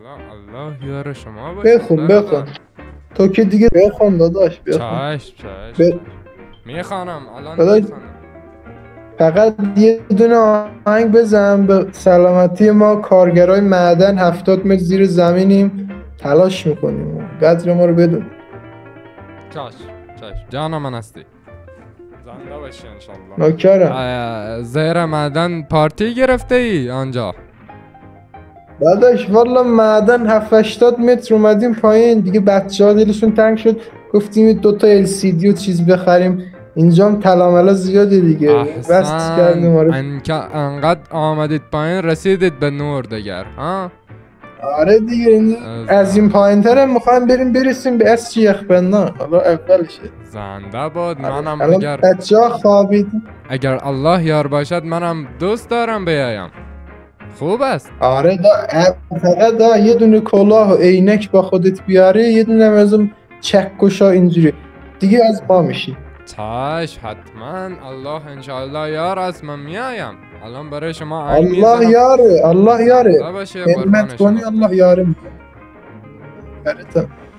الله یار شما باشه. بخون تو که دیگه بخون داداش بخون. چشم میخوانم الان داداش میخوانم. فقط یه دونه آهنگ بزن به سلامتی ما کارگرای معدن 70 متر زیر زمینیم تلاش میکنیم قدر ما رو بدون. چشم جان من هستی زنده باشی انشالله. نوکرم. زیر معدن پارتی گرفته ای آنجا؟ داداش والا معدن 7-80 متر اومدیم پایین دیگه، بچه ها دلشون تنگ شد گفتیم 2 تا LCD و چیز بخریم. اینجا هم تلاملا زیاده دیگه بس کردیم. انقدر آمدید پایین رسیدید به نور دگر ها؟ آره دیگه از این پایین تر هم میخوایم برسیم به از شیخ بندان. حالا اولشه زنده باد. منم اگر بچه ها خوابید اگر الله یار باشد منم دوست دارم بیایم. خوب است. آره فقط یه دونه کلاه و عینک با خودت بیاره، یه دونه از اون چکشا اینجوری دیگه از ما میشی. چاش حتما. الله انشالله یار است. من میایم الان برای شما. الله یاره همت کنی الله یاره.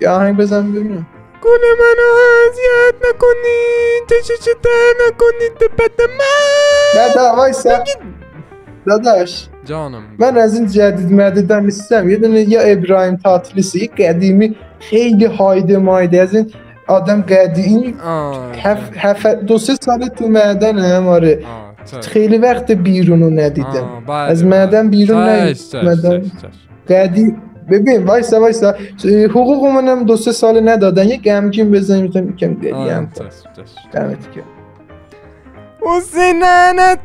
یه آهنگ بزن ببینم. گل منو اذیت نکنید تششتر نکنید بد من. وایسا داداش جانم من از این جدید مدیدم نیستم. یه دونه یا ابراهیم تاتلیسی یه قدیمی خیلی هایده مایده از این آدم قدیمی 2-3 ساله تو معدنم. آره خیلی وقت بیرونو ندیدم. از معدن بیرون ندیدم قدیم. ببین وایسا حقوق منم 2-3 سال ندادن. یه غمگین بزنیم میتونم یکم گریم دمت گرم. حسینانت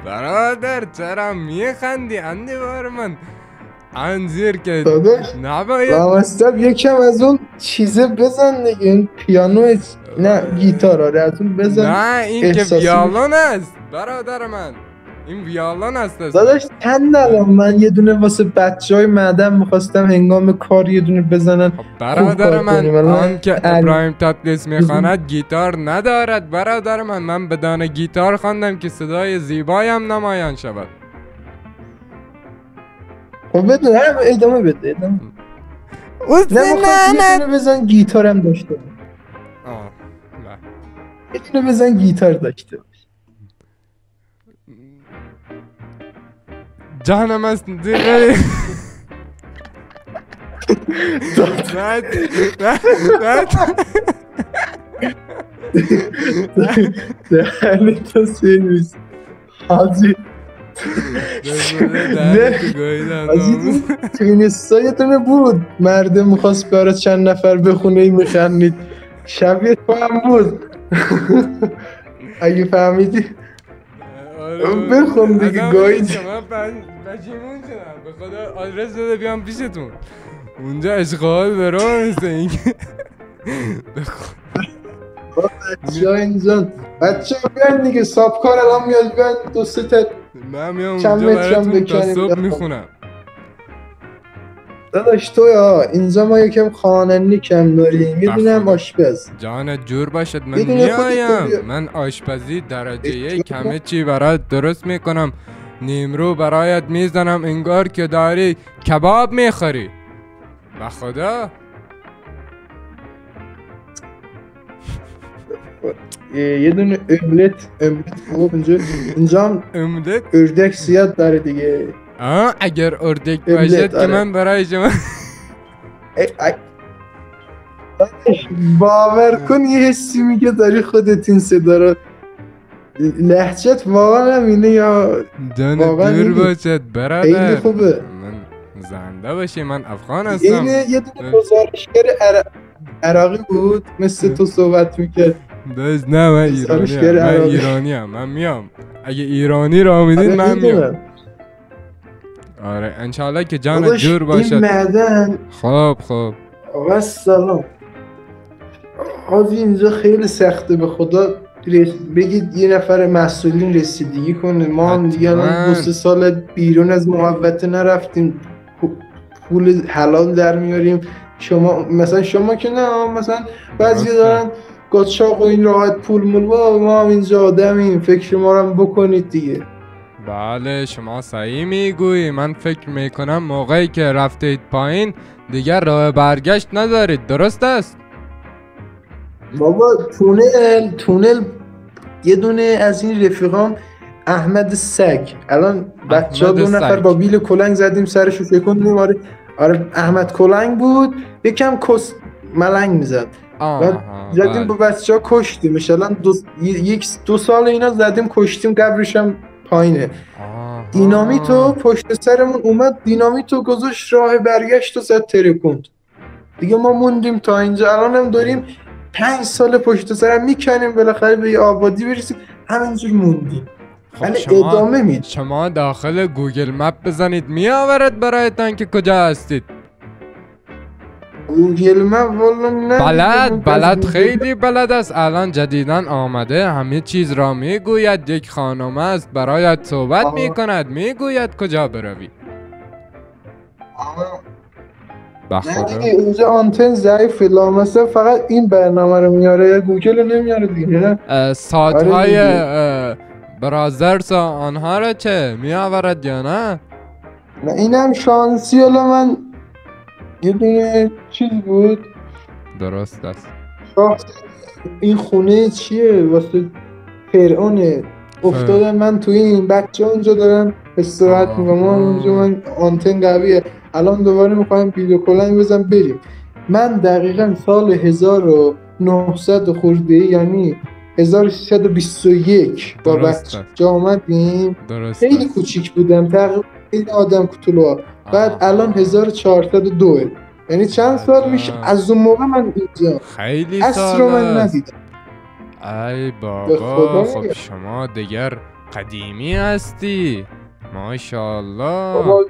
برادر چرا میخندی اندیوار من انزیر که نباید وامستب یکم از اون چیزه بزن دیگه. این پیانو نه گیتار آره از اون بزن. نه این که ویالون است برادر من. این ویالون است داداش چند الان من یه دونه واسه بچهای معدن میخواستم هنگام کار یه دونه بزنن. برادر من آن که ابراهیم تاتلیس میخواند گیتار ندارد برادر من بدون گیتار خواندم که صدای زیبایم نمایان شود. خب بدون ادامه بده نه یه دونه بزن گیتارم داشته یه دونه بزن گیتار داشته جانم است دیگه. دهنی تو سرویس حاجی. تو اینستا یه دونه بود مرده میخواست برای چند نفر بخونه ای میخندید شبیه تو هم بود. اگه فهمیدی بخون دیگه گاید. بجیمون شدم به خدا آدرس داده بیام پیشتون اونجا اشغال برام مثل این بخون. بچه ها بیان دیگه سابکار الان میاد بیان 2-3 تا من میام اونجا براتون تا صبح میخونم. داداش تو اینجا ما یکم خواننده کم داریم میدونم آشپز جان جور باشد من میایم. من آشپزی درجه 1 همه چی برات درست میکنم. نیمرو برایت میزنم انگار که داری کباب میخوری به خدا. یه دونه املت خوب اینجا هم اردک زیاد داره دیگه. اگر اردک باشد که من برای شما باور کن یه حسی میگه داری خودت این صدا رو لهجت واقعا همینه یا واقعا دور باشد برادر. خیلی خوبه. من زنده باشی من افغان هستم. یه دونه گزارشگر عراقی بود مثل تو صحبت میکرد. نه من ایرانی هم. من میام اگه ایرانی را میدین من میام. آره انشالله که جان جور باشد. این معدن خب آقا سلام حاجی اینجا خیلی سخته به خدا. بگید یه نفر مسئولین رسیدگی کنه. ما هم دیگه 2-3 سال بیرون از محوطه نرفتیم پول حلال در میاریم شما مثلا شما که نه، مثلا بعضی دارن قاچاق و این راحت پول مول و ما هم اینجا آدمیم، فکر شما رو هم بکنید دیگه. بله شما صحیح میگویی. من فکر میکنم موقعی که رفتید پایین دیگر راه برگشت ندارید، درست است؟ بابا تونل یه دونه از این رفیقام احمد سگ، الان بچه ها 2 نفر با بیل کلنگ زدیم سرشو فکر کنیم. آره احمد کلنگ بود، یکم کس ملنگ میزد، بعد زدیم با بچه ها کشتیم. الان 1-2 سال اینا زدیم کشتیم، قبرش هم پایینه. دینامیتو پشت سرمون اومد، دینامیتو گذاشت راه برگشت و زد ترکوند دیگه. ما موندیم تا اینجا، الان هم داریم 5 سال پشت سرم میکنیم بالاخره به یه آبادی برسیم، همینجور موندیم. شما داخل گوگل مپ بزنید میآورد برایتان که کجا هستید. گوگل مپ والا نه بلد خیلی بلد است. الان جدیدن آمده همه چیز را میگوید. یک خانم است برایت صحبت میکند، میگوید کجا بروی. نه دیگه اینجا آنتن ضعیفه، لامصب فقط این برنامه رو میاره، گوگل رو نمیاره دیگه. سایت های برازرز آنها را چه میآورد یا نه؟ نه اینم شانسی. حالا من یه دونه چیز بود، درست است. این خونه چیه واسه فرعونه افتادم من توی این، بچه اونجا دارن استراحت میکنم، اونجا من آنتن قویه. الان دوباره میخوایم ویدیو کلنگ بزنم بریم. من دقیقا سال 1900 خورده، یعنی 1321 با بچه آمدیم. خیلی کوچیک بودم تقریبا، این آدم کوتولو. بعد الان 1402، یعنی چند سال میشه از اون موقع من اینجا. خیلی سال رو من ندیدم. ای بابا خب شما دیگر قدیمی هستی ماشاءالله. بابا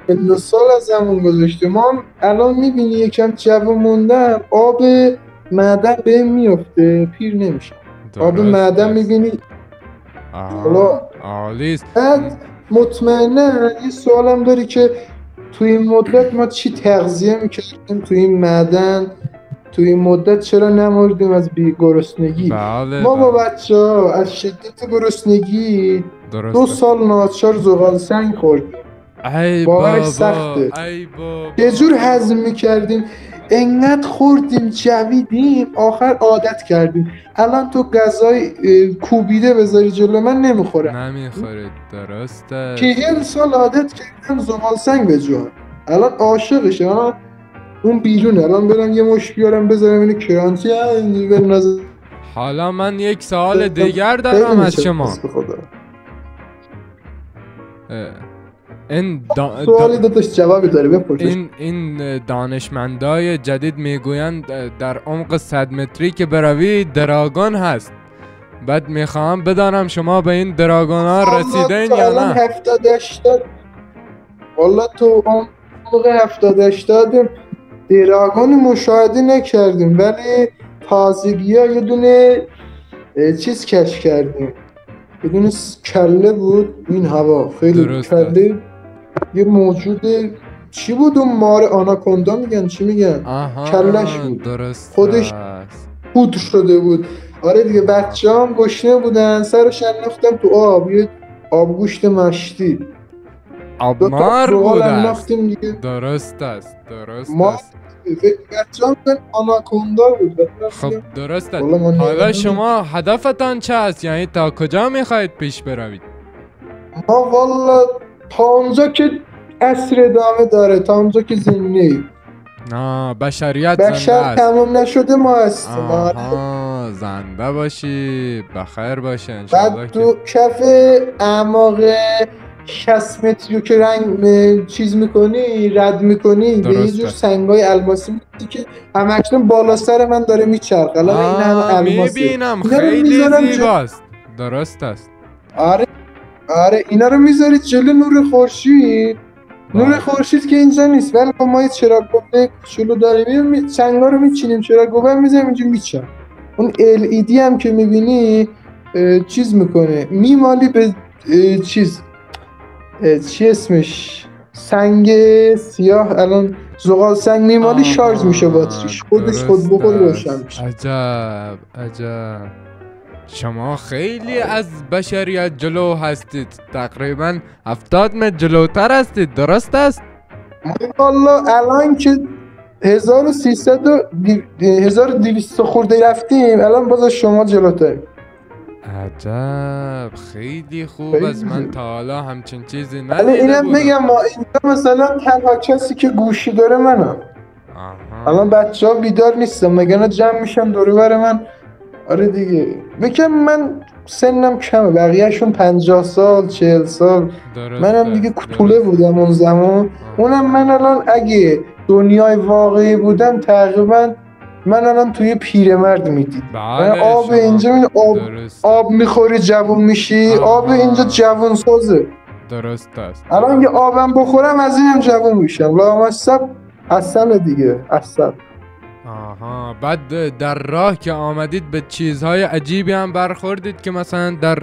2 سال از همون گذاشته. ما الان میبینی یکم جوون موندم، آب معدن به میفته، پیر نمیشه. آب معدن میبینی. عالیست. بعد مطمئنه یه سوالم داری که توی این مدت ما چی تغذیه میکردیم توی این معدن، توی این مدت چرا نمردیم از گرسنگی؟ ما با بچه ها از شدت گرسنگی 2 سال ناچار زغال سنگ خوردیم. باورش سخته. یه جور هضم میکردیم، انقدر خوردیم جویدیم آخر عادت کردیم. الان تو غذای کوبیده بذاری جلو من نمیخورم. نمیخورید، درسته. که 1 سال عادت کردم زغال سنگ به جوان، الان عاشقشه. اون بیرونه، الان برم یه مش بیارم بذارم اینو کرانچی بنازم. حالا من یک سوال دیگر دارم از شما. سوالی داداش جوابی داره بپرسش. این دانشمندای جدید میگویند در عمق 100 متری که بروی دراگون هست. بعد میخوام بدانم شما به این دراگون ها رسیدین یا نه؟ 70-80 والا تو عمق 70-80 دراگون مشاهده نکردیم، ولی تازگی ها یه دونه چیز کشف کردیم. یه دونه کله بود این هوا، خیلی کله یه موجود چی بود اون مار آناکوندا میگن چی میگن، کلش بود. درست خودش پودر شده بود. آره دیگه بچه هم گشنه بودن، سرش انداختم تو آب، یه آبگوشت مشتی آبمار بود است. درست است بچه هم آناکوندا بود. خب درست است. حالا شما هدفتان چه است؟ یعنی تا کجا میخواید پیش بروید؟ ما والا تا اونجا که عصر ادامه داره، تا اونجا که زندگی نه بشریت زنده است. تمام نشده ما هستیم. زنده باشی، بخیر باشه انشالله. بعد تو کف اعماق 60 متری که رنگ چیز میکنی، رد میکنی به یه جور سنگای الماسی میکنی که همکنون بالا سر من داره میچرخه. الان این همه الماسی میبینم، خیلی زیباست. درست است. آره اینا رو میذارید جلو نور خورشید. نور خورشید که اینجا نیست، ولی ما یه چراغ گوبه کوچولو داریم، سنگا رو میچینیم، چراغ گوبه میذاریم اینجا میچرخه. اون LED هم که میبینی چیز میکنه، میمالی به چیز چی اسمش، سنگ سیاه. الان زغال سنگ میمالی شارژ میشه باتریش، خودش خود به خود روشن میشه. عجب. شما خیلی از بشریت جلو هستید، تقریبا 70 متر جلوتر هستید، درست است؟ والله الان که 1200 خورده رفتیم، الان باز شما جلوتریم. عجب، خیلی خوب از من تا حالا همچین چیزی ندیده بودم. اینم بودم. ما اینجا مثلا تنها کسی که گوشی داره منم. الان بچه ها بیدار نیستم، مگه جمع میشن دور بر من. آره دیگه، بگم من سنم کمه، بقیهشون 50 سال 40 سال، منم دیگه کتوله بودم اون زمان. اونم من الان اگه دنیای واقعی بودم تقریبا من الان توی پیرمرد میدید. آب اینجا آب میخوری جوون میشی. آب اینجا جوون سازه. درست است. الان یه آبم بخورم از اینم جوون میشم. لامصب اصلا دیگه اصلا. بعد در راه که آمدید به چیزهای عجیبی هم برخوردید که مثلا در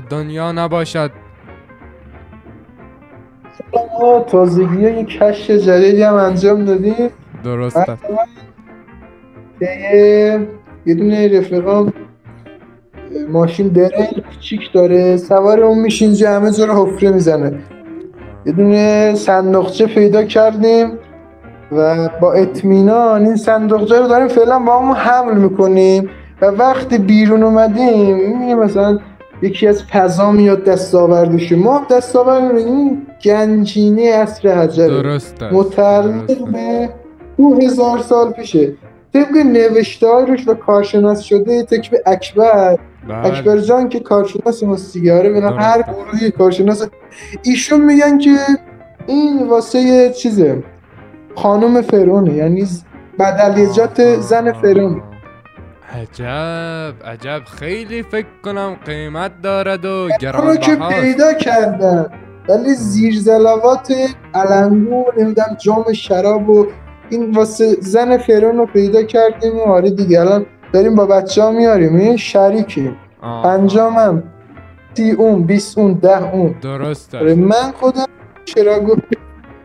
دنیا نباشد؟ تازگی یه کشف جدیدی هم انجام دادیم. درست است. یه دونه رفیقام ماشین داره کوچیک داره، سوار اون میشین همه جا رو حفره میزنه. یه دونه صندوقچه پیدا کردیم و با اطمینان این صندوقچه رو داریم فعلا با همون حمل میکنیم و وقتی بیرون اومدیم میبینیم مثلا یکی از فضا میاد دستاوردش، ما دستاورد این گنجینه عصر حجره. درست است. متعلق به 2000 سال پیشه. طبق نوشته‌های روش و کارشناس شده تکب اکبر. اکبر جان که کارشناس موسیقیاره، ببینم هر گروهی کارشناس، ایشون میگن که این واسه چیزه خانم فرعونه، یعنی بدلیجات زن فرعون. عجب، خیلی فکر کنم قیمت دارد و گرانبهاست. که پیدا کردن ولی زیرزلوات علنگو نمیدونم جام شراب و این واسه زن فرعون رو پیدا کردیم و آره دیگه الان داریم با بچه ها میاریم، این شریکیم. 50 هم 30 اون 20 اون 10 اون. درست است. من خودم چرا گفت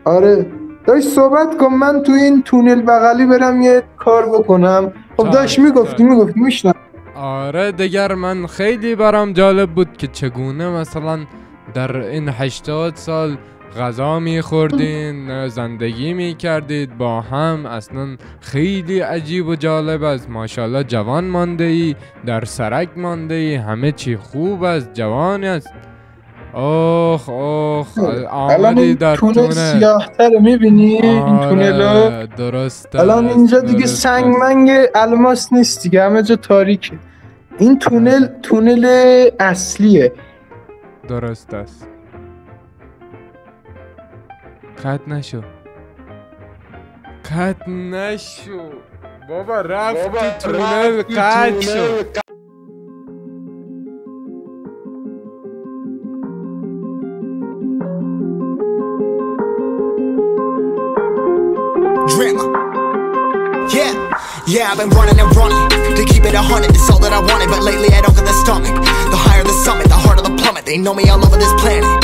آره داشت صحبت کن، من تو این تونل بغلی برم یه کار بکنم. خب داشت میگفتی میشنم. آره دیگر من خیلی برام جالب بود که چگونه مثلا در این 80 سال غذا میخوردین، زندگی میکردید با هم. اصلا خیلی عجیب و جالب است. ماشاءالله جوان مانده ای، در سرک مانده ای، همه چی خوب است، جوان است. اوخ آمدی در تونل سیاه تر میبینی؟ این تونل درست. الان اینجا دیگه سنگ منگ الماس نیست دیگه، همه جا تاریکه. این تونل اصلیه. درست است. قط نشو بابا، رفتی تونل قط شو. Yeah, I've been running and running to keep it 100, it's all that I wanted. But lately I don't get the stomach. The higher the summit, the harder the plummet. They know me all over this planet.